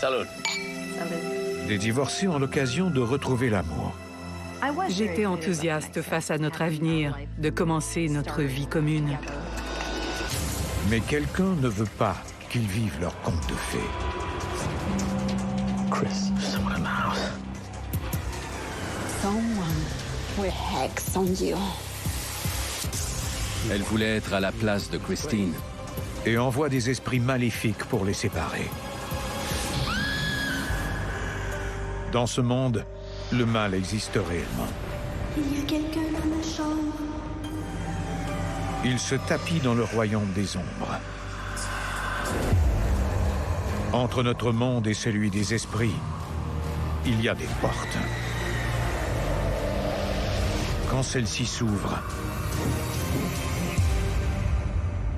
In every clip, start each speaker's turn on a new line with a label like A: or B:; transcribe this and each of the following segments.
A: Salud.
B: Des divorcés ont l'occasion de retrouver l'amour.
C: J'étais enthousiaste face à notre avenir, de commencer notre vie commune.
B: Mais quelqu'un ne veut pas qu'ils vivent leur conte de fées.
A: Chris, someone in the house.
D: Someone with hex on you.
E: Elle voulait être à la place de Christine.
B: Et envoie des esprits maléfiques pour les séparer. Dans ce monde, le mal existe réellement.
D: Il y a quelqu'un dans la chambre.
B: Il se tapit dans le royaume des ombres. Entre notre monde et celui des esprits, il y a des portes. Quand celles-ci s'ouvrent,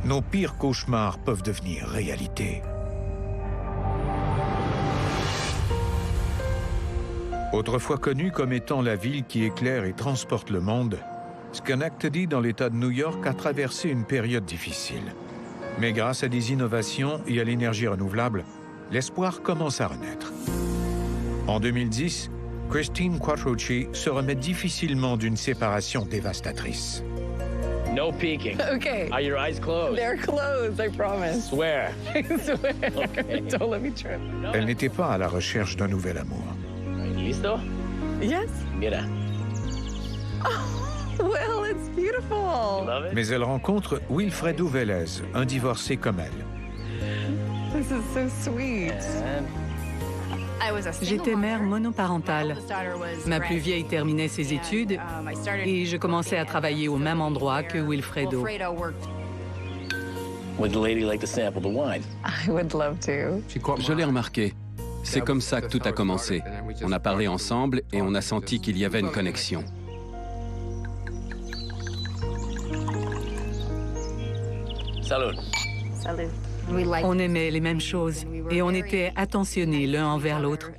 B: nos pires cauchemars peuvent devenir réalité. Autrefois connue comme étant la ville qui éclaire et transporte le monde, Schenectady, dans l'État de New York, a traversé une période difficile. Mais grâce à des innovations et à l'énergie renouvelable, l'espoir commence à renaître. En 2010, Christine Quattrochi se remet difficilement d'une séparation dévastatrice.
A: No peeking.
F: Okay.
A: Are your eyes closed?
F: They're closed, I promise.
A: Swear.
F: I swear.
A: Okay.
F: Don't let me trip.
B: Elle n'était pas à la recherche d'un nouvel amour.
A: ¿Listo?
F: Yes.
A: Mira.
F: Well, it's beautiful.
A: Love it?
B: Mais elle rencontre Wilfredo Vélez, un divorcé comme elle.
F: This is so sweet.
C: J'étais mère monoparentale. Ma plus vieille terminait ses études et je commençais à travailler au même endroit que Wilfredo.
A: Would the lady like to sample the wine?
F: I would love to.
E: Je l'ai remarqué. C'est comme ça que tout a commencé. On a parlé ensemble et on a senti qu'il y avait une connexion.
A: Salud.
C: On aimait les mêmes choses et on était attentionnés l'un envers l'autre.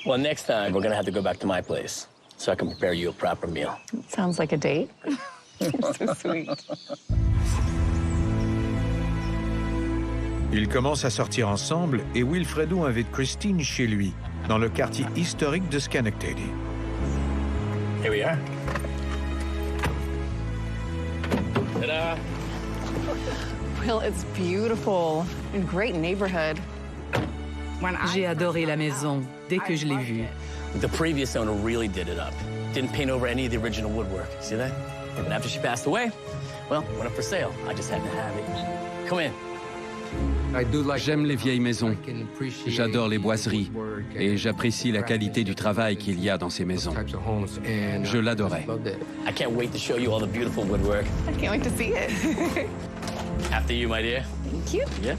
A: Well, next time we're gonna have to go back to my place so I can prepare you a proper meal.
F: Sounds like a date. So sweet.
B: Ils commencent à sortir ensemble et Wilfredo invite Christine chez lui, dans le quartier historique de Schenectady.
A: Here we are. Ta-da!
F: Well, it's beautiful. A great neighborhood.
C: J'ai adoré la maison dès que je l'ai vue.
A: The previous owner really did it up. Didn't paint over any of the original woodwork. See that? And after she passed away, well, went up for sale. I just had to have it. Come in.
E: J'aime les vieilles maisons. J'adore les boiseries et j'apprécie la qualité du travail qu'il y a dans ces maisons. Je l'adorais.
A: I can't wait to show you all the beautiful woodwork.
F: I can't wait to see it.
A: After you, my dear.
F: Thank you.
A: Yeah.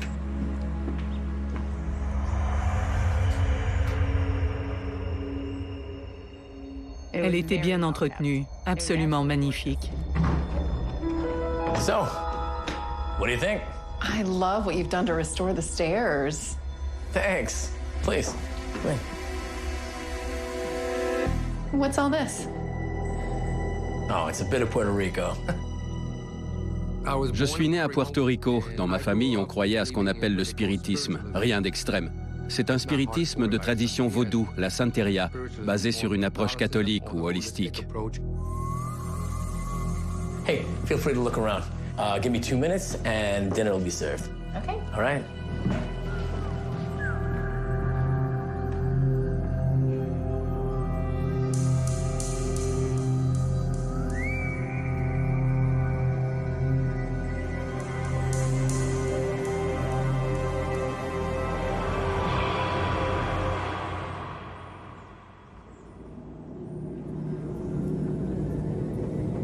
C: Elle était bien entretenue, absolument magnifique.
A: So, what do you think?
F: I love what you've done to restore the stairs.
A: Thanks. Please. Come in.
F: What's all this?
A: Oh, it's a bit of Puerto Rico.
E: Je suis né à Puerto Rico. Dans ma famille, on croyait à ce qu'on appelle le spiritisme. Rien d'extrême. C'est un spiritisme de tradition vaudou, la Santeria, basé sur une approche catholique ou holistique.
A: Hey, feel free to look around. Give me 2 minutes and dinner will be served.
F: Okay.
A: All right?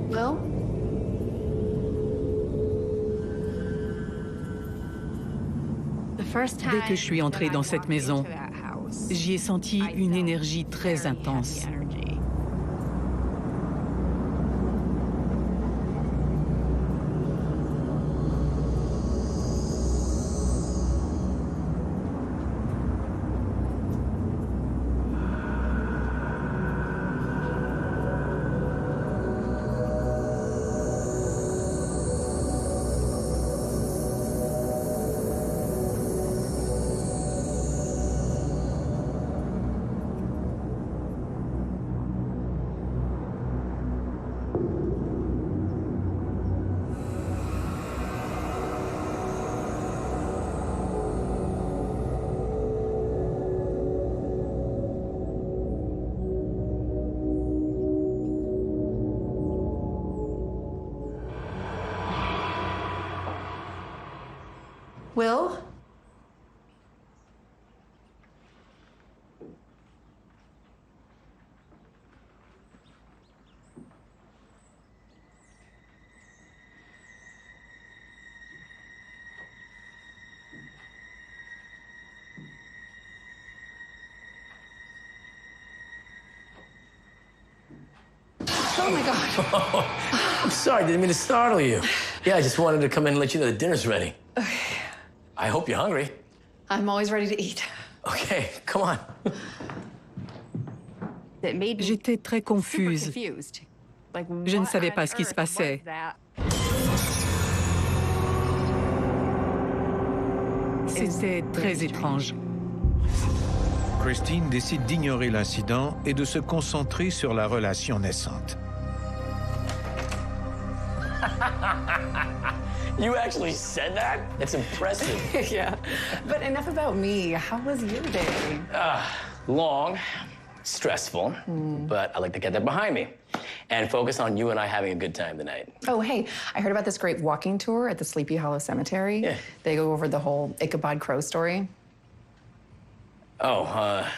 F: Well,
C: Dès que je suis entrée dans cette maison, j'y ai senti une énergie très intense.
F: Will? Oh my God.
A: I'm sorry, didn't mean to startle you. Yeah, I just wanted to come in and let you know the dinner's ready. I hope you're hungry.
F: I'm always ready to eat.
A: Okay, come on.
C: J'étais très confuse. Je ne savais pas ce qui se passait. C'était très étrange.
B: Christine décide d'ignorer l'incident et de se concentrer sur la relation naissante.
A: You actually said that? That's impressive.
F: Yeah. But enough about me. How was your day?
A: Long, stressful, but I like to get that behind me and focus on you and I having a good time tonight.
F: Oh, hey, I heard about this great walking tour at the Sleepy Hollow Cemetery.
A: Yeah.
F: They go over the whole Ichabod Crow story.
A: Oh,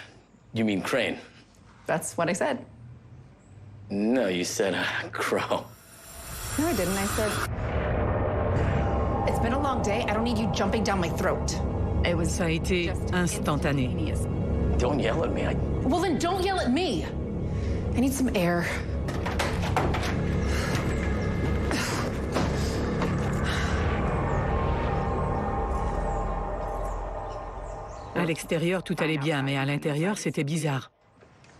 A: you mean Crane?
F: That's what I said.
A: No, you said Crow.
F: No, I didn't. I said, it's been a long day. I don't need you jumping down my throat. It was
C: Ça a été
F: just
C: instantané.
F: instantaneous.
A: Don't yell at me.
F: Well, then don't yell at me. I need some air.
C: À l'extérieur, tout allait bien, mais à l'intérieur, c'était bizarre.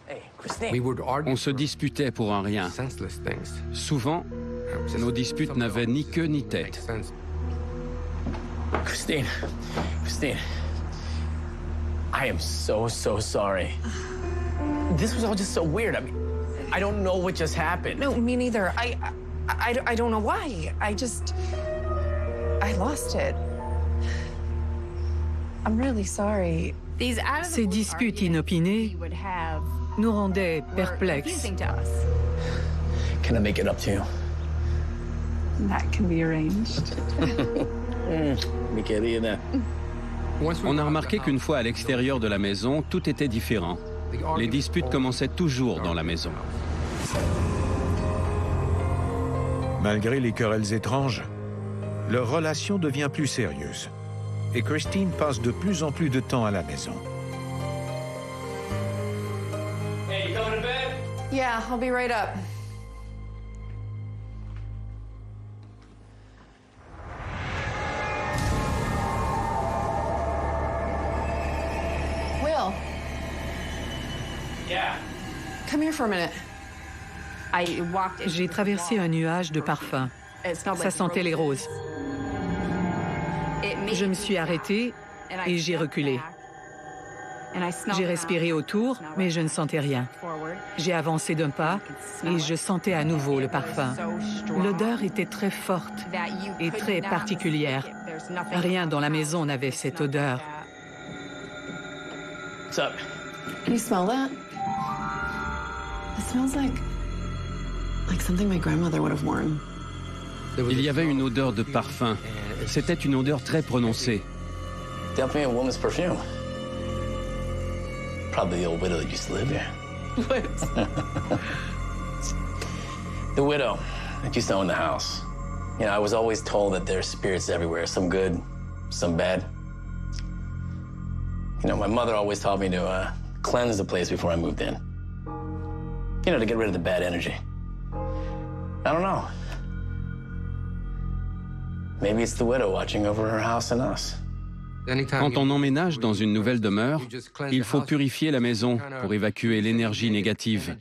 A: Hey, Christine.
E: On se disputait pour un rien. Souvent, nos disputes n'avaient ni queue ni tête.
A: Christine. I am so sorry. This was all just so weird. I mean, I don't know what just happened.
F: No, me neither. I don't know why. I lost it. I'm really sorry.
C: Ces disputes inopinées nous rendaient perplexes.
A: Can I make it up to you?
F: That can be arranged.
A: Mi querida.
E: On a remarqué qu'une fois à l'extérieur de la maison, tout était différent. Les disputes commençaient toujours dans la maison.
B: Malgré les querelles étranges, leur relation devient plus sérieuse. Et Christine passe de plus en plus de temps à la maison.
A: Hey, you going to bed?
F: Yeah, I'll be right up. Will,
A: Yeah.
F: come here for a minute.
C: J'ai traversé un nuage de parfums. Ça sentait les roses. Je me suis arrêtée et j'ai reculé. J'ai respiré autour, mais je ne sentais rien. J'ai avancé d'un pas et je sentais à nouveau le parfum. L'odeur était très forte et très particulière. Rien dans la maison n'avait cette odeur.
A: What's up?
F: Can you smell that? It smells like something my grandmother would have worn.
E: Il y avait une odeur de parfum. C'était une odeur très prononcée.
A: Definitely a woman's perfume. Probably the old widow that used to live here. The widow that used to own the house. You know, I was always told that there's spirits everywhere, some good, some bad. You know, my mother always taught me to cleanse the place before I moved in. You know, to get rid of the bad energy. I don't know. Maybe it's the widow watching over her house and us.
E: Quand on emménage dans une nouvelle demeure, il faut purifier la maison pour évacuer l'énergie négative.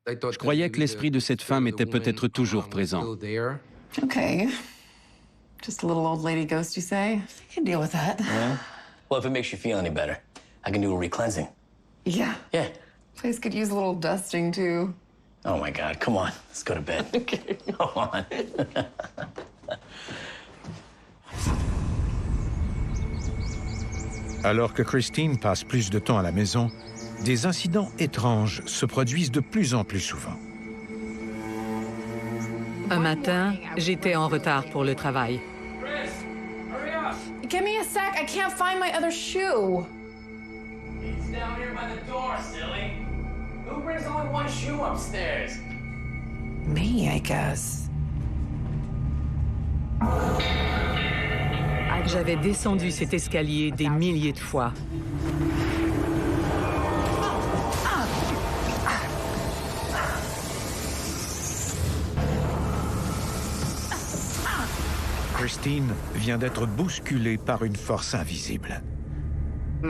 E: Je croyais que l'esprit de cette femme était peut-être toujours présent.
F: Okay. Just a little old lady ghost, you say? I can deal with that.
A: Yeah? Well, if it makes you feel any better, I can do a re-cleansing.
F: Yeah.
A: Yeah.
F: Place could use a little dusting, too.
A: Oh, my God. Come on. Let's go to bed. Come on.
B: Alors que Christine passe plus de temps à la maison, des incidents étranges se produisent de plus en plus souvent.
C: Un matin, j'étais en retard pour le travail.
F: Give me a sec. I can't find my other shoe.
A: It's down here by the door, silly. Who brings only one shoe upstairs?
F: Me, I guess.
C: J'avais descendu cet escalier des milliers de fois.
B: Christine vient d'être bousculée par une force invisible.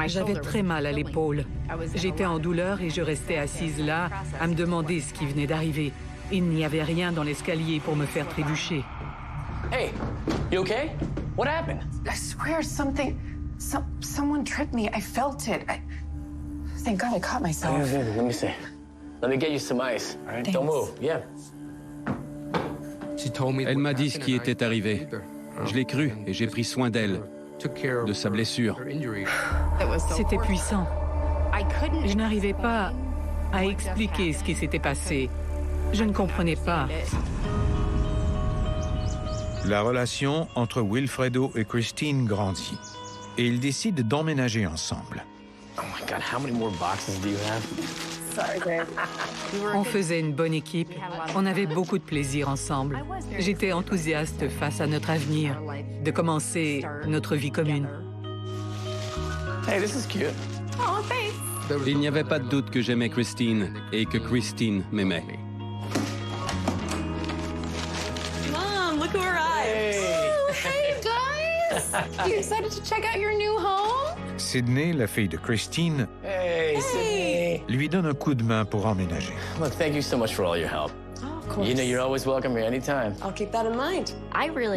C: J'avais très mal à l'épaule. J'étais en douleur et je restais assise là à me demander ce qui venait d'arriver. Il n'y avait rien dans l'escalier pour me faire trébucher.
A: Hey, you okay? What happened?
F: I swear someone tripped me. I felt it. Thank God I caught myself.
A: Let me see. Let me get you some ice. All right? Don't move. Yeah.
E: Elle m'a dit ce qui était arrivé. Je l'ai cru et j'ai pris soin d'elle, de sa blessure.
C: C'était puissant. Je n'arrivais pas à expliquer ce qui s'était passé. Je ne comprenais pas.
B: La relation entre Wilfredo et Christine grandit et ils décident d'emménager ensemble.
A: Oh my God, how many more boxes do you have?
C: On faisait une bonne équipe. On avait beaucoup de plaisir ensemble. J'étais enthousiaste face à notre avenir, de commencer notre vie commune.
A: Hey, this is cute.
F: Oh, thanks.
E: Il n'y avait pas de doute que j'aimais Christine et que Christine m'aimait.
F: Mom, look who arrived. Oh, hey, guys. You excited to check out your new home?
B: Sydney, la fille de Christine,
A: Hey, Sydney.
B: lui donne un coup de main pour emménager.
A: Look, thank you so much for all your help.
F: Oh, of course.
A: You know you're always welcome here anytime.
F: I'll keep that in mind.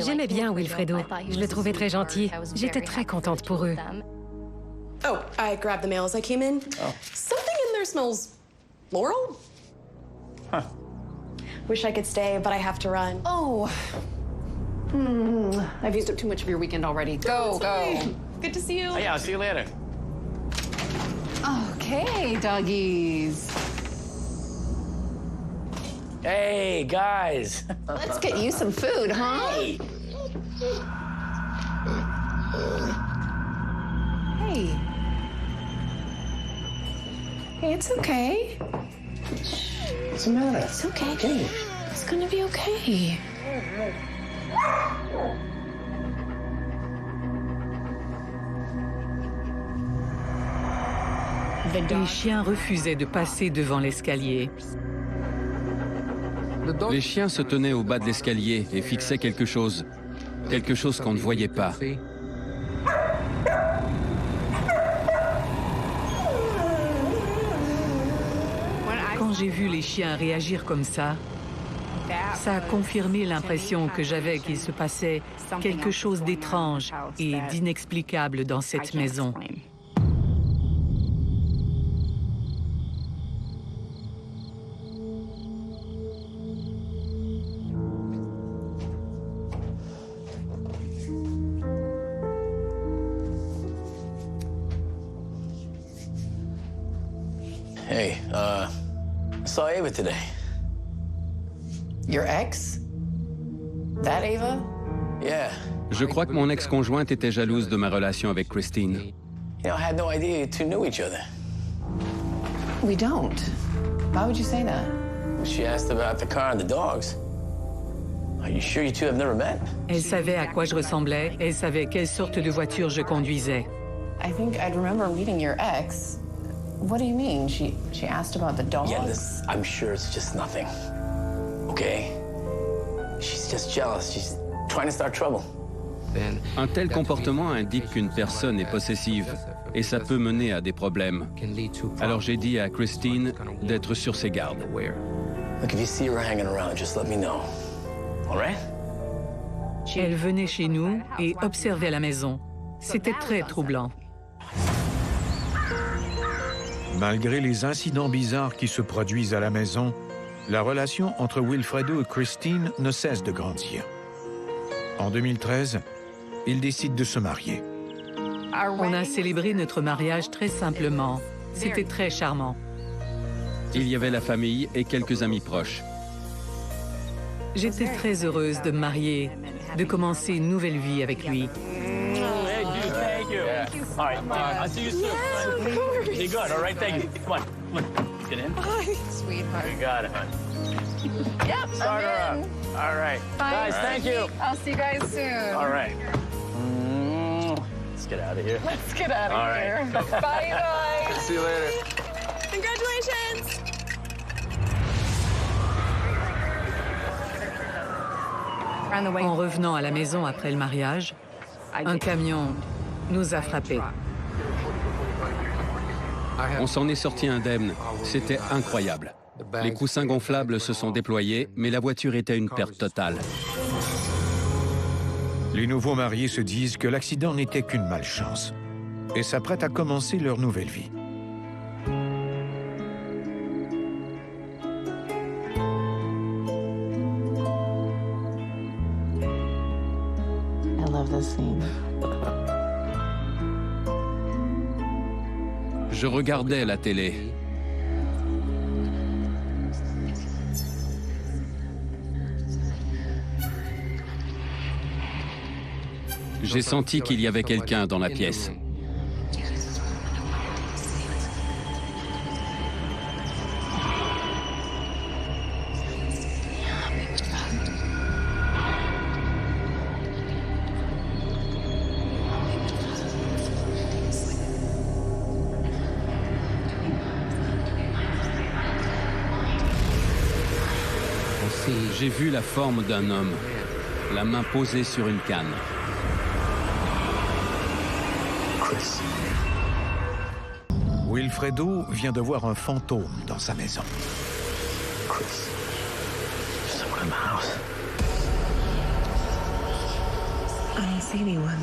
G: J'aimais bien Wilfredo. Je le trouvais très gentil. J'étais très contente pour eux.
F: Oh, I grabbed the mail as I came in.
A: Oh.
F: Something in there smells floral.
A: Huh.
F: Wish I could stay, but I have to run. Oh. I've used up too much of your weekend already. Go. Good to see you.
A: Oh, yeah, I'll see you later.
F: Okay, doggies.
A: Hey, guys.
F: Let's get you some food, huh?
A: Hey.
F: Hey. Hey, it's okay.
A: What's the matter?
F: It's okay. It's gonna be okay.
C: Les chiens refusaient de passer devant l'escalier.
E: Les chiens se tenaient au bas de l'escalier et fixaient quelque chose qu'on ne voyait pas.
C: Quand j'ai vu les chiens réagir comme ça a confirmé l'impression que j'avais qu'il se passait quelque chose d'étrange et d'inexplicable dans cette maison.
A: Hey, I saw Ava today.
F: Your ex? That Ava?
A: Yeah.
E: Je crois que mon ex-conjointe était jalouse de ma relation avec Christine.
A: You know, I had no idea you two knew each other.
F: We don't. Why would you say that?
A: She asked about the car and the dogs. Are you sure you two have never met?
C: Elle savait à quoi je ressemblais, elle savait quelle sorte de voiture je conduisais.
F: I think I'd remember meeting your ex. What do you mean? She asked about the dogs?
A: Yeah, I'm sure it's just nothing. Okay? She's just jealous. She's trying to start trouble.
E: Un tel comportement indique qu'une personne est possessive et ça peut mener à des problèmes. Alors j'ai dit à Christine d'être sur ses gardes.
A: Look, if you see her hanging around, just let me know. All right?
C: Elle venait chez nous et observait la maison. C'était très troublant.
B: Malgré les incidents bizarres qui se produisent à la maison, la relation entre Wilfredo et Christine ne cesse de grandir. En 2013, ils décident de se marier.
C: On a célébré notre mariage très simplement. C'était très charmant.
E: Il y avait la famille et quelques amis proches.
C: J'étais très heureuse de me marier, de commencer une nouvelle vie avec lui.
A: Hey, dude, thank you. All right, I'll see you soon. Be good, all right? Thank you. Come on. Let's get in.
H: Sweetheart.
A: You got it, hon.
H: Yep,
A: Start her up. All right. Guys, thank you.
H: I'll see you guys soon.
A: All right. Let's get out of here.
H: Let's get out of
A: All right.
H: here. Bye, guys.
A: See you later.
H: Congratulations.
C: En revenant à la maison après le mariage, un camion nous a frappés.
E: On s'en est sorti indemne. C'était incroyable. Les coussins gonflables se sont déployés, mais la voiture était une perte totale.
B: Les nouveaux mariés se disent que l'accident n'était qu'une malchance et s'apprêtent à commencer leur nouvelle vie.
F: I love this scene.
E: Je regardais la télé. J'ai senti qu'il y avait quelqu'un dans la pièce. J'ai vu la forme d'un homme, la main posée sur une canne.
B: Wilfredo vient de voir un fantôme dans sa maison.
A: Someone in the house.
F: I don't see anyone.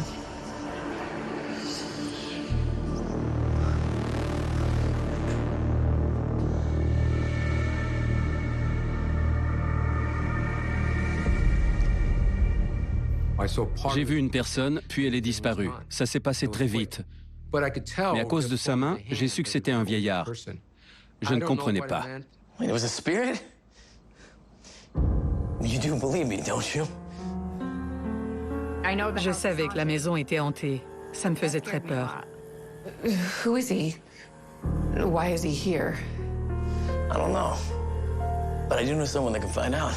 E: J'ai vu une personne, puis elle est disparue. Ça s'est passé très vite. Mais à cause de sa main, j'ai su que c'était un vieillard. Je ne comprenais pas.
A: Wait, it was a spirit? You do believe me, don't you?
C: Je savais que la maison était hantée. Ça me faisait très peur.
F: Who is he? Why is he here?
A: I don't know. But I do know someone that can find out.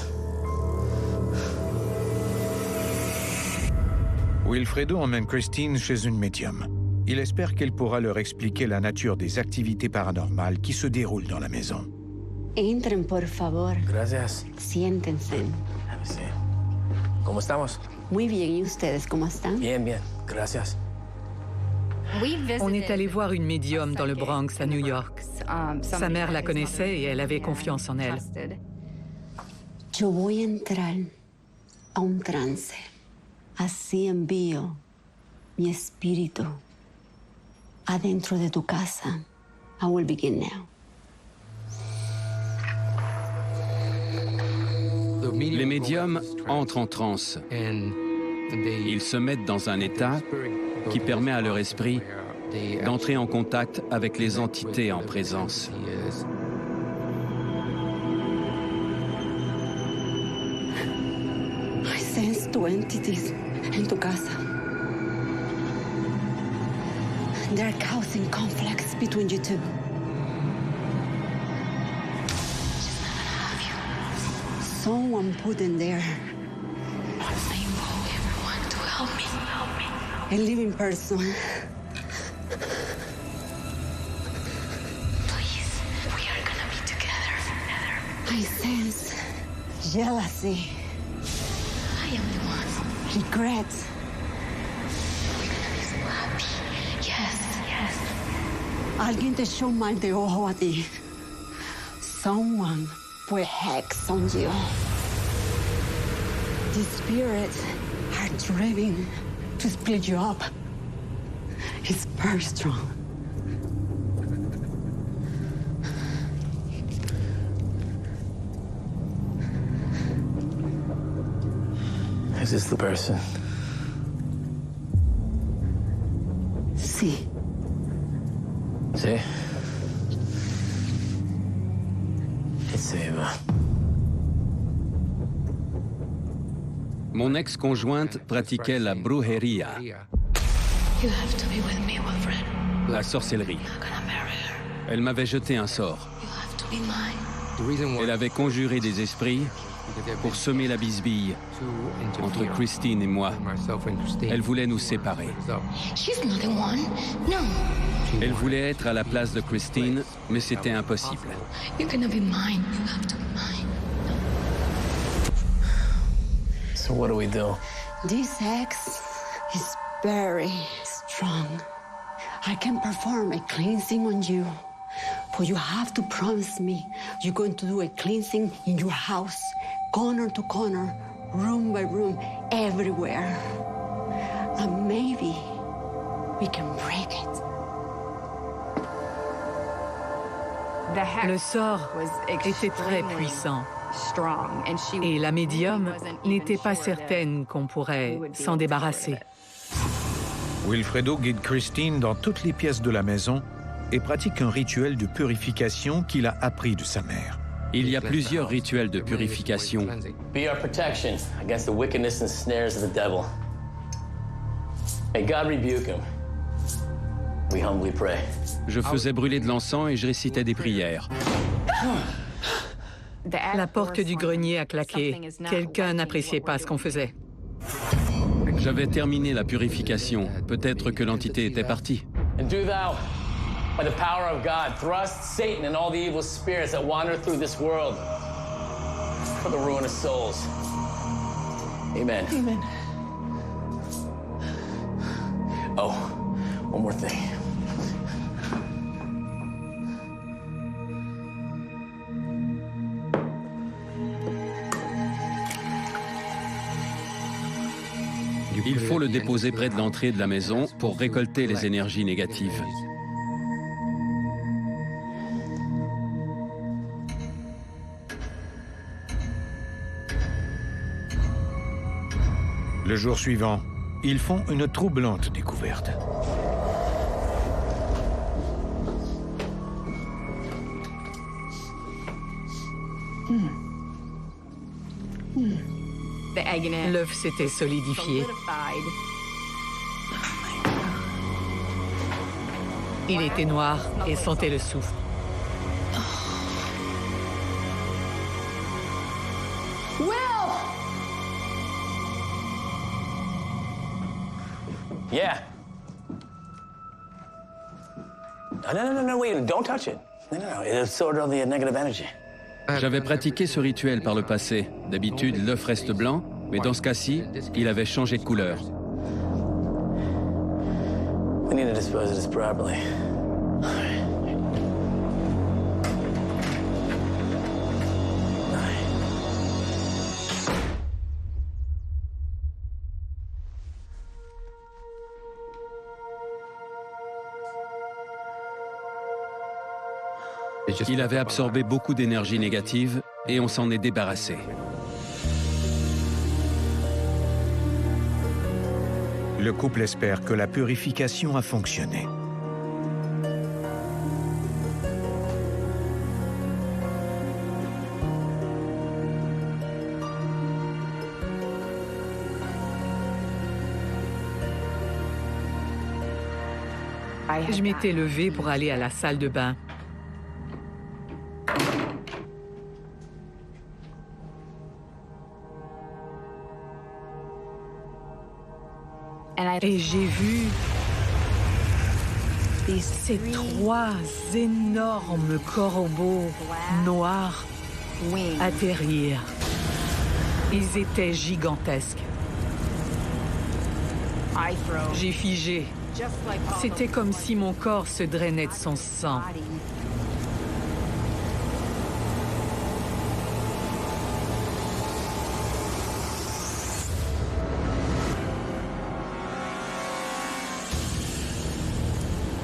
B: Wilfredo emmène Christine chez une médium. Il espère qu'elle pourra leur expliquer la nature des activités paranormales qui se déroulent dans la maison.
D: Entren, por favor.
A: Gracias.
D: Siéntense.
A: Have a seat. ¿Cómo estamos?
D: Muy bien, ¿y ustedes cómo están?
A: Bien, bien. Gracias.
C: On est allé voir une médium dans le Bronx, à New York. Sa mère la connaissait et elle avait confiance en elle.
D: Yo voy a entrar a un trance. Así envío mi espíritu adentro de tu casa. I will begin now.
E: Les médiums entrent en transe. Ils se mettent dans un état qui permet à leur esprit d'entrer en contact avec les entités en présence.
D: I sense two entities en tu casa. They're causing conflicts between you two. Someone put them there. I invoke everyone to help me. A living person. Please, we are gonna be together. I sense jealousy. I am the one. Regret. We're gonna be so happy. Yes, yes. Alguien te echó mal de ojo a ti. Someone put hex on you. The spirits are driving to split you up. It's very strong.
A: Is this the person?
D: Sí.
A: See? It's Eva.
E: Mon ex-conjointe pratiquait la brujeria.
D: You have to be with me, Wilfred.
E: La sorcellerie.
D: I'm gonna marry her.
E: Elle m'avait jeté un sort.
D: You have to be mine.
E: Elle avait conjuré des esprits pour semer la bisbille entre Christine et moi. Elle voulait nous séparer.
D: She's not the one. No.
E: Elle voulait être à la place de Christine, mais c'était impossible.
D: You're gonna be mine. You have to be mine.
A: So what do we do?
I: This X is very strong. I can perform a cleansing on you. But you have to promise me you're going to do a cleansing in your house, corner to corner, room by room, everywhere. And maybe we can break it.
C: Le sort était très puissant. Et la médium n'était pas certaine qu'on pourrait s'en débarrasser.
B: Wilfredo guide Christine dans toutes les pièces de la maison et pratique un rituel de purification qu'il a appris de sa mère.
E: Il y a plusieurs rituels de purification.
A: Be our protection against the wickedness and snares of the devil. May God rebuke him. We humbly pray.
E: Je faisais brûler de l'encens et je récitais des prières.
C: La porte du grenier a claqué. Quelqu'un n'appréciait pas ce qu'on faisait.
E: J'avais terminé la purification. Peut-être que l'entité était partie.
A: And do thou, by the power of God, thrust Satan and all the evil spirits that wander through this world for the ruin of souls. Amen.
H: Amen.
A: Oh, one more thing.
E: Il faut le déposer près de l'entrée de la maison pour récolter les énergies négatives.
B: Le jour suivant, ils font une troublante découverte.
C: L'œuf s'était solidifié. Il était noir et sentait le soufre.
A: Yeah. No, wait, don't touch it. No, it absorbed all the negative energy.
E: J'avais pratiqué ce rituel par le passé. D'habitude, l'œuf reste blanc, mais dans ce cas-ci, il avait changé de couleur.
A: We need to dispose of this properly.
E: Il avait absorbé beaucoup d'énergie négative et on s'en est débarrassé.
B: Le couple espère que la purification a fonctionné.
C: Je m'étais levée pour aller à la salle de bain. Et j'ai vu ces 3 énormes corbeaux noirs atterrir. Ils étaient gigantesques. J'ai figé. C'était comme si mon corps se drainait de son sang.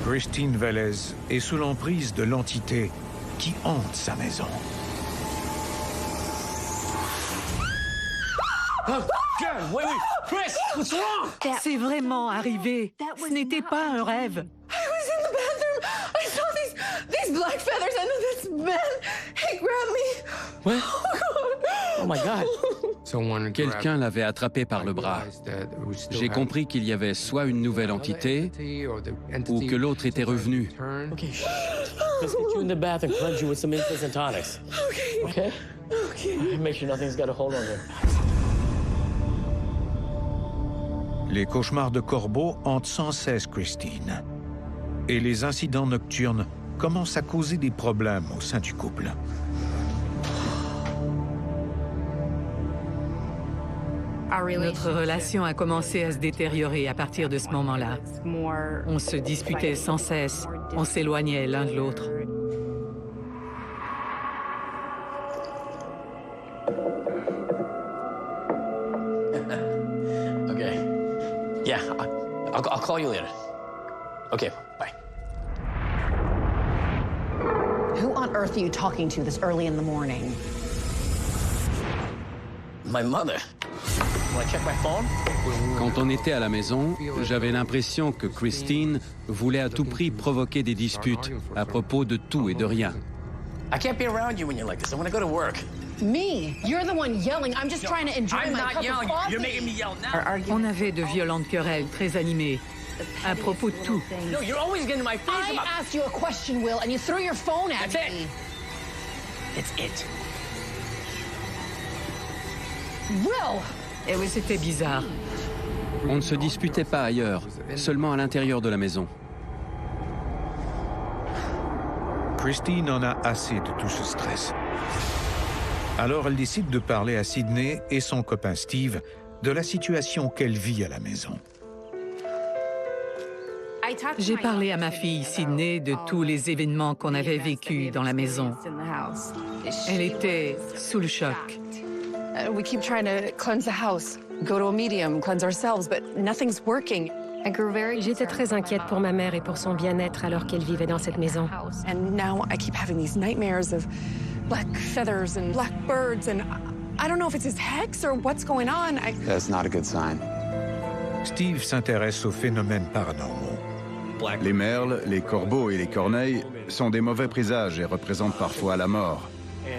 B: Christine Vallès est sous l'emprise de l'entité qui hante sa maison.
A: Wait, Chris, what's wrong?
C: C'est vraiment arrivé. Ce n'était pas un rêve.
H: I was in the bathroom. I saw these black feathers and this man. He grabbed me.
A: What?
H: Oh, God.
A: Oh, my God.
E: Quelqu'un l'avait attrapé par le bras. J'ai compris qu'il y avait soit une nouvelle entité ou que l'autre était revenu.
A: Okay, shh. Let's get you in the bath and cleanse you with some infants and tonics. Okay? Okay. Make sure nothing's got a hold on you.
B: Les cauchemars de Corbeau hantent sans cesse Christine. Et les incidents nocturnes commencent à causer des problèmes au sein du couple.
C: Notre relation a commencé à se détériorer à partir de ce moment-là. On se disputait sans cesse, on s'éloignait l'un de l'autre.
A: Okay. Yeah, I'll call you later. Okay, bye.
J: Who on earth are you talking to this early in the morning?
A: My mother. When I check my phone?
E: Quand on était à la maison, j'avais l'impression que Christine voulait à tout prix provoquer des disputes à propos de tout et de rien.
A: I can't be around you when you're like this. I want to go to work.
J: Me? You're the one yelling. I'm just trying to enjoy
A: I'm
J: my
A: not
J: cup
A: yelling.
J: of coffee.
A: You're making me yell now.
C: On avait de violentes querelles très animées à propos de tout.
A: No, you're always getting in my face
J: I
A: about...
J: asked you a question, Will, and you threw your phone at
A: That's
J: me.
A: it. It's it.
J: Will!
C: C'était bizarre.
E: On ne se disputait pas ailleurs, seulement à l'intérieur de la maison.
B: Christine en a assez de tout ce stress. Alors elle décide de parler à Sydney et son copain Steve de la situation qu'elle vit à la maison.
C: J'ai parlé à ma fille Sydney de tous les événements qu'on avait vécus dans la maison. Elle était sous le choc.
H: We keep trying to cleanse the house, go to a medium, cleanse ourselves, but nothing's working.
G: J'étais très inquiète pour ma mère et pour son bien-être alors qu'elle vivait dans cette maison.
H: And now I keep having these nightmares of black feathers and black birds, and I don't know if it's his hex or what's going on.
K: That's not a good sign.
B: Steve s'intéresse aux phénomènes paranormaux.
L: Les merles, les corbeaux et les corneilles sont des mauvais présages et représentent parfois la mort.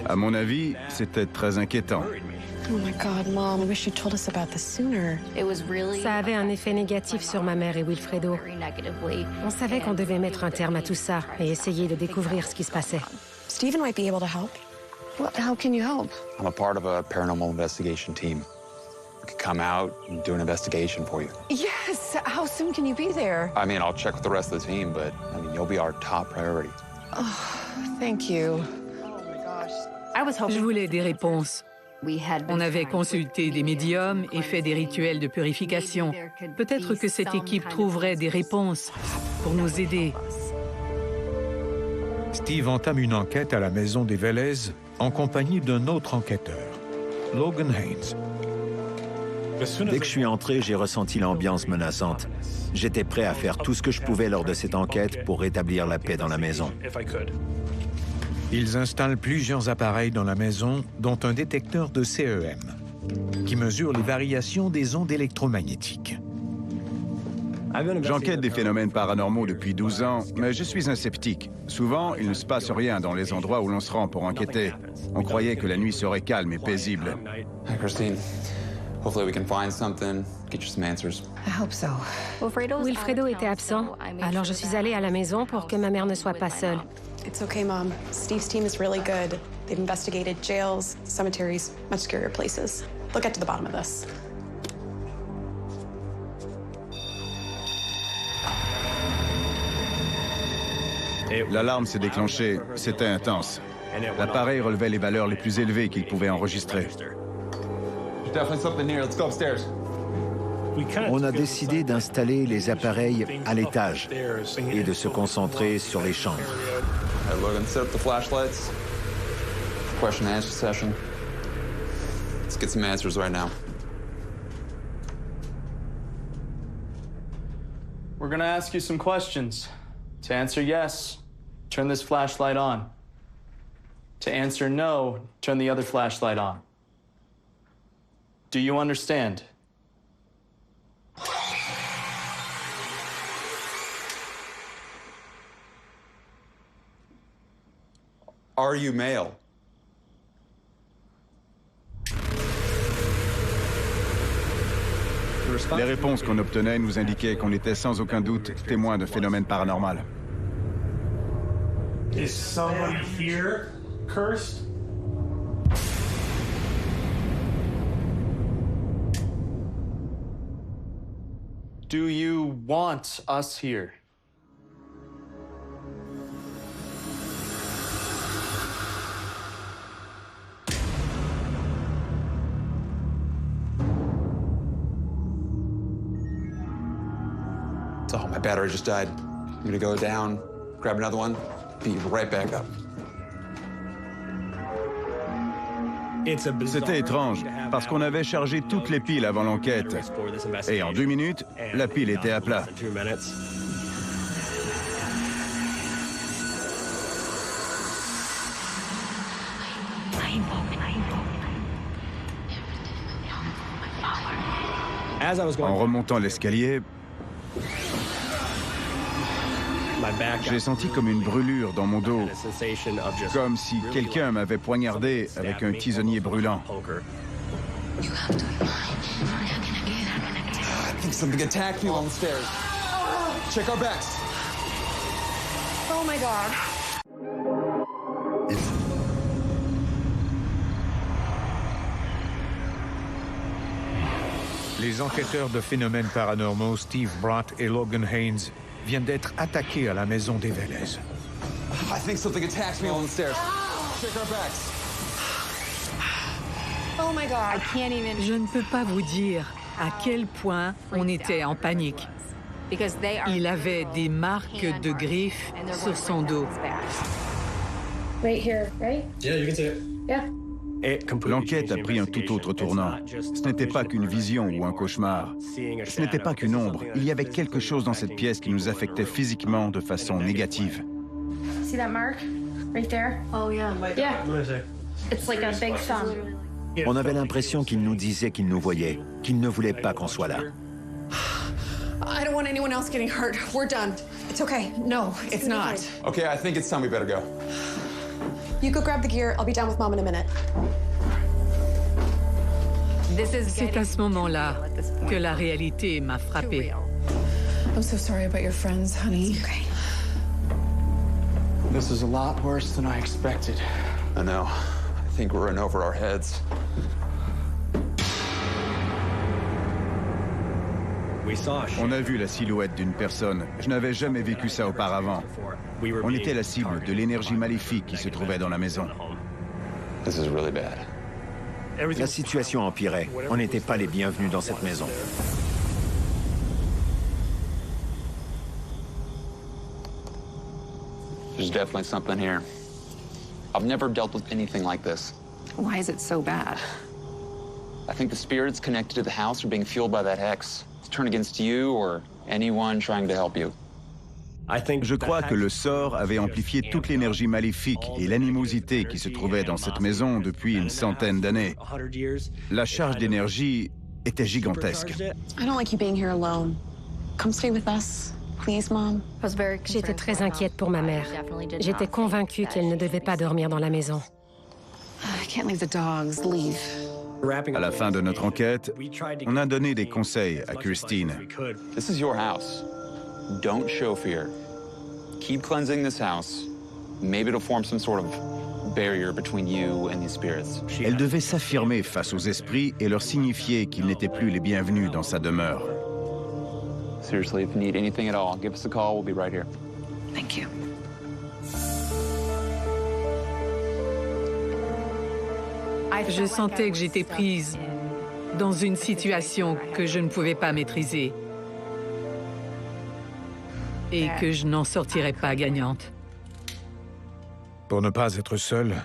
L: À mon avis, c'était très inquiétant.
F: Oh my God, Mom, I wish you told us about this sooner.
G: Ça avait un effet négatif sur ma mère et Wilfredo. On savait qu'on devait mettre un terme à tout ça et essayer de découvrir ce qui se passait.
F: Stephen might be able to help.
H: Well, how can you help?
K: I'm a part of a paranormal investigation team. We could come out and do an investigation for you.
H: Yes, how soon can you be there?
K: I mean, I'll check with the rest of the team, but I mean, you'll be our top priority.
H: Oh, thank you.
C: Je voulais des réponses. On avait consulté des médiums et fait des rituels de purification. Peut-être que cette équipe trouverait des réponses pour nous aider.
B: Steve entame une enquête à la maison des Velez en compagnie d'un autre enquêteur, Logan Haynes.
M: Dès que je suis entré, j'ai ressenti l'ambiance menaçante. J'étais prêt à faire tout ce que je pouvais lors de cette enquête pour rétablir la paix dans la maison.
B: Ils installent plusieurs appareils dans la maison, dont un détecteur de CEM, qui mesure les variations des ondes électromagnétiques.
L: J'enquête des phénomènes paranormaux depuis 12 ans, mais je suis un sceptique. Souvent, il ne se passe rien dans les endroits où l'on se rend pour enquêter. On croyait que la nuit serait calme et paisible.
K: Hi, Christine. Hopefully we can find something, get you some answers.
J: I hope so.
G: Wilfredo était absent, alors je suis allée à la maison pour que ma mère ne soit pas seule.
F: It's okay, Mom. Steve's team is really good. They've investigated jails, cemeteries, much scarier places. They'll get to the bottom of this.
L: L'alarme s'est déclenchée. C'était intense. L'appareil relevait les valeurs les plus élevées qu'il pouvait enregistrer.
M: On a décidé d'installer les appareils à l'étage et de se concentrer sur les chambres.
K: Logan, set up the flashlights. Question and answer session. Let's get some answers right now.
N: We're gonna ask you some questions. To answer yes, turn this flashlight on. To answer no, turn the other flashlight on. Do you understand?
K: Are you male?
L: Les réponses qu'on obtenait nous indiquaient qu'on était sans aucun doute témoins de phénomènes paranormaux.
O: Is somebody here cursed?
N: Do you want us here?
K: Oh, my battery just died. I'm gonna go down, grab another one, be right back up.
L: C'était étrange, parce qu'on avait chargé toutes les piles avant l'enquête. Et en 2 minutes, la pile était à plat. En remontant l'escalier, j'ai senti comme une brûlure dans mon dos, comme si quelqu'un m'avait poignardé avec un tisonnier brûlant.
K: I think something attacked me on the stairs. Check our backs.
H: Oh my God.
B: Les enquêteurs de phénomènes paranormaux Steve Bratt et Logan Haynes viennent d'être attaqués à la maison des Vélez.
K: I think something attacked me on the stairs. Check our backs.
H: Oh my God. I can't even.
C: Je ne peux pas vous dire à quel point on était en panique. Il avait des marques de griffes sur son dos.
P: Right here, right?
O: Yeah, you can see it.
P: Yeah.
L: L'enquête a pris un tout autre tournant. Ce n'était pas qu'une vision ou un cauchemar. Ce n'était pas qu'une ombre. Il y avait quelque chose dans cette pièce qui nous affectait physiquement de façon négative.
P: See that mark? Right there?
J: Oh, yeah.
P: Yeah. It's like a big thumb.
M: On avait l'impression qu'il nous disait qu'il nous voyait, qu'il ne voulait pas qu'on soit là.
H: I don't want anyone else getting hurt. We're done. It's okay. No, it's not.
K: Okay, I think it's time we better go.
F: You go grab the gear. I'll be down with Mom in a minute.
C: C'est à ce moment-là que la réalité m'a frappée.
H: I'm so sorry about your friends, honey. It's okay.
N: This is a lot worse than I expected.
K: I know. I think we're in over our heads.
L: On a vu la silhouette d'une personne. Je n'avais jamais vécu ça auparavant. On était la cible de l'énergie maléfique qui se trouvait dans la maison.
K: This is really bad.
M: La situation empirait. On n'était pas les bienvenus dans cette maison.
K: There's definitely something here. I've never dealt with anything like this.
J: Why is it so bad?
K: I think the spirits connected to the house are being fueled by that hex. It's turned against you or anyone trying to help you.
L: Je crois que le sort avait amplifié toute l'énergie maléfique et l'animosité qui se trouvait dans cette maison depuis une centaine d'années. La charge d'énergie était gigantesque.
F: I don't like you being here alone. Come stay with us, please, Mom.
G: J'étais très inquiète pour ma mère. J'étais convaincue qu'elle ne devait pas dormir dans la maison.
F: I can't leave the dogs. Leave.
L: À la fin de notre enquête, on a donné des conseils à Christine.
K: This is your house. Don't show fear. Keep cleansing this house. Maybe it'll form some sort of barrier between you and these spirits.
L: Elle devait s'affirmer face aux esprits et leur signifier qu'ils n'étaient plus les bienvenus dans sa demeure.
K: Seriously, if you need anything at all, give us a call. We'll be right here.
F: Thank you.
C: Je sentais que j'étais prise dans une situation que je ne pouvais pas maîtriser et que je n'en sortirais pas gagnante.
B: Pour ne pas être seule,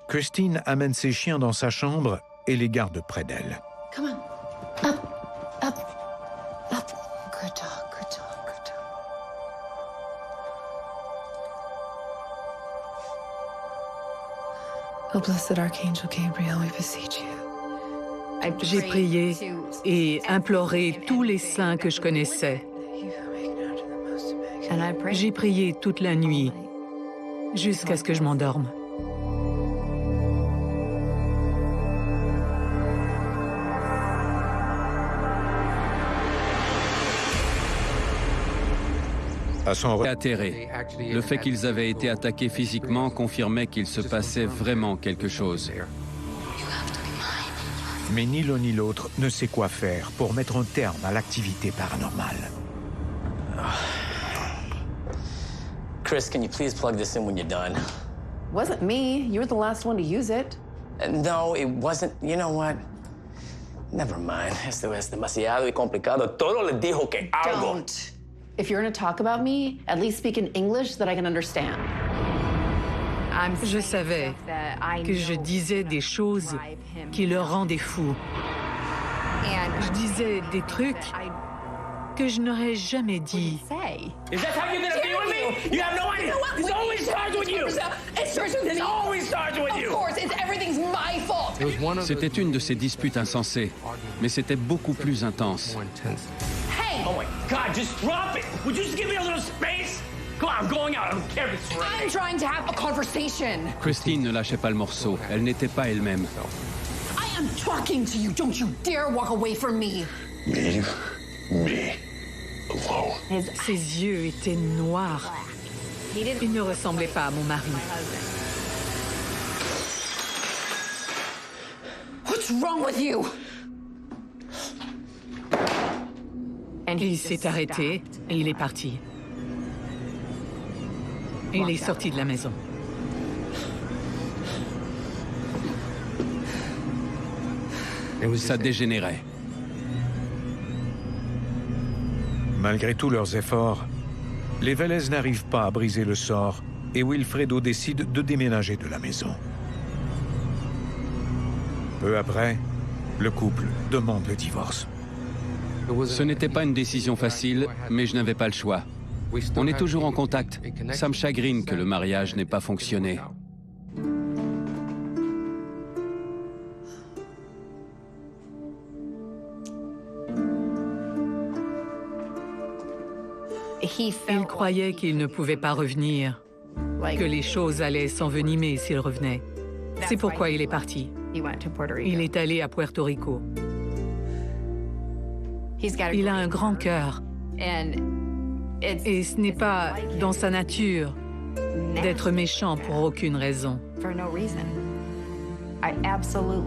B: Christine amène ses chiens dans sa chambre et les garde près d'elle.
I: Come on. Up, up, up. Good dog, good dog, good dog.
H: Oh, blessed Archangel Gabriel, we beseech you.
C: J'ai prié et imploré tous les saints que je connaissais. J'ai prié toute la nuit, jusqu'à ce que je m'endorme.
B: À son
E: atterré. Le fait qu'ils avaient été attaqués physiquement confirmait qu'il se passait vraiment quelque chose.
B: Mais ni l'un ni l'autre ne sait quoi faire pour mettre un terme à l'activité paranormale.
A: Chris, can you please plug this in when you're done?
J: Wasn't me. You were the last one to use it.
A: No, it wasn't. You know what? Never mind. Esto es demasiado y complicado. Todo le dijo que algo.
J: Don't. If you're going to talk about me, at least speak in English that I can understand.
C: Je savais que je disais des choses qui le rendaient fou. Je disais des trucs que je n'aurais jamais dit.
A: Is that how you're gonna be with me? You have no idea. This always starts with you.
J: It starts with me.
A: This always starts with you.
J: Of course, everything's my fault.
E: C'était une de ces disputes insensées, mais c'était beaucoup plus intense.
J: Hey!
A: Oh my God, just drop it. Would you just give me a little space? Come on, I'm going out. I don't care if it's raining.
J: I'm trying to have a conversation.
E: Christine ne lâchait pas le morceau. Elle n'était pas elle-même.
J: I am talking to you. Don't you dare walk away from me.
Q: Leave me alone.
C: Ses yeux étaient noirs. Il ne ressemblait pas à mon mari.
J: What's wrong with you?
C: Il s'est arrêté et il est parti. Il est sorti de la maison.
E: Ça dégénérait.
B: Malgré tous leurs efforts, les Vélez n'arrivent pas à briser le sort et Wilfredo décide de déménager de la maison. Peu après, le couple demande le divorce.
E: Ce n'était pas une décision facile, mais je n'avais pas le choix. On est toujours en contact. Ça me chagrine que le mariage n'ait pas fonctionné.
C: Il croyait qu'il ne pouvait pas revenir, que les choses allaient s'envenimer s'il revenait. C'est pourquoi il est parti. Il est allé à Puerto Rico. Il a un grand cœur. Et ce n'est pas dans sa nature d'être méchant pour aucune raison.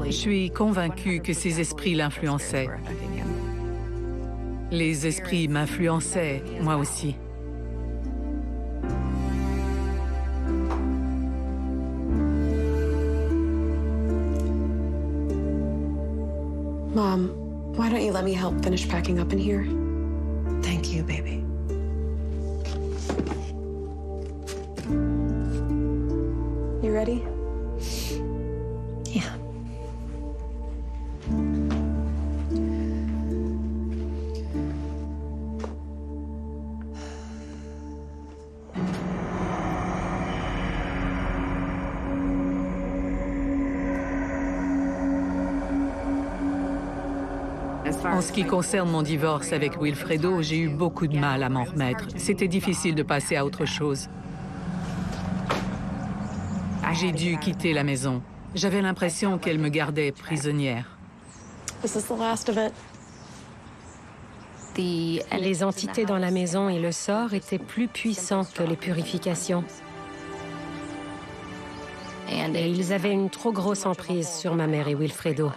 C: Je suis convaincue que ces esprits l'influençaient. Les esprits m'influençaient, moi aussi.
F: Mom, why don't you let me help finish packing up in here?
I: Thank you, baby.
F: You ready?
I: Yeah.
C: En ce qui concerne mon divorce avec Wilfredo, j'ai eu beaucoup de mal à m'en remettre. C'était difficile de passer à autre chose. J'ai dû quitter la maison. J'avais l'impression qu'elle me gardait prisonnière.
F: This is the last of it.
G: Les entités dans la maison et le sort étaient plus puissants que les purifications. Et ils avaient une trop grosse emprise sur ma mère et Wilfredo.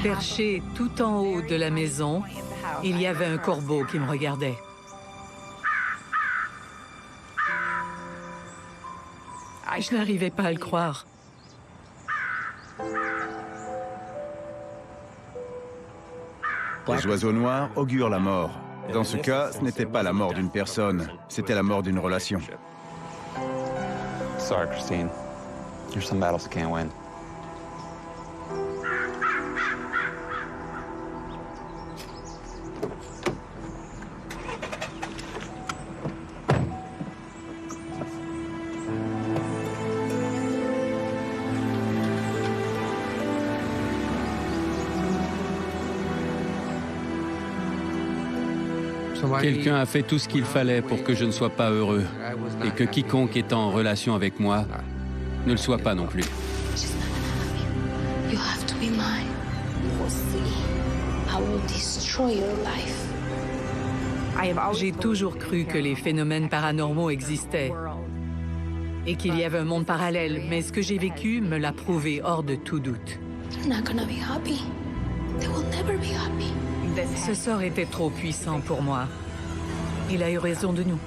C: Perché tout en haut de la maison, il y avait un corbeau qui me regardait. Je n'arrivais pas à le croire.
L: Les oiseaux noirs augurent la mort. Dans ce cas, ce n'était pas la mort d'une personne, c'était la mort d'une relation.
K: Sorry, Christine. There's some battles I can't win.
E: Quelqu'un a fait tout ce qu'il fallait pour que je ne sois pas heureux et que quiconque est en relation avec moi ne le soit pas non plus.
D: You have to be mine. You will see. I will destroy your life.
C: J'ai toujours cru que les phénomènes paranormaux existaient et qu'il y avait un monde parallèle, mais ce que j'ai vécu me l'a prouvé hors de tout doute.
D: They're not gonna be happy. They will never be happy.
C: Ce sort était trop puissant pour moi. Il a eu raison de nous.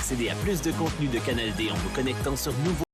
R: Accédez à plus de contenu de Canal D en vous connectant sur Nouveau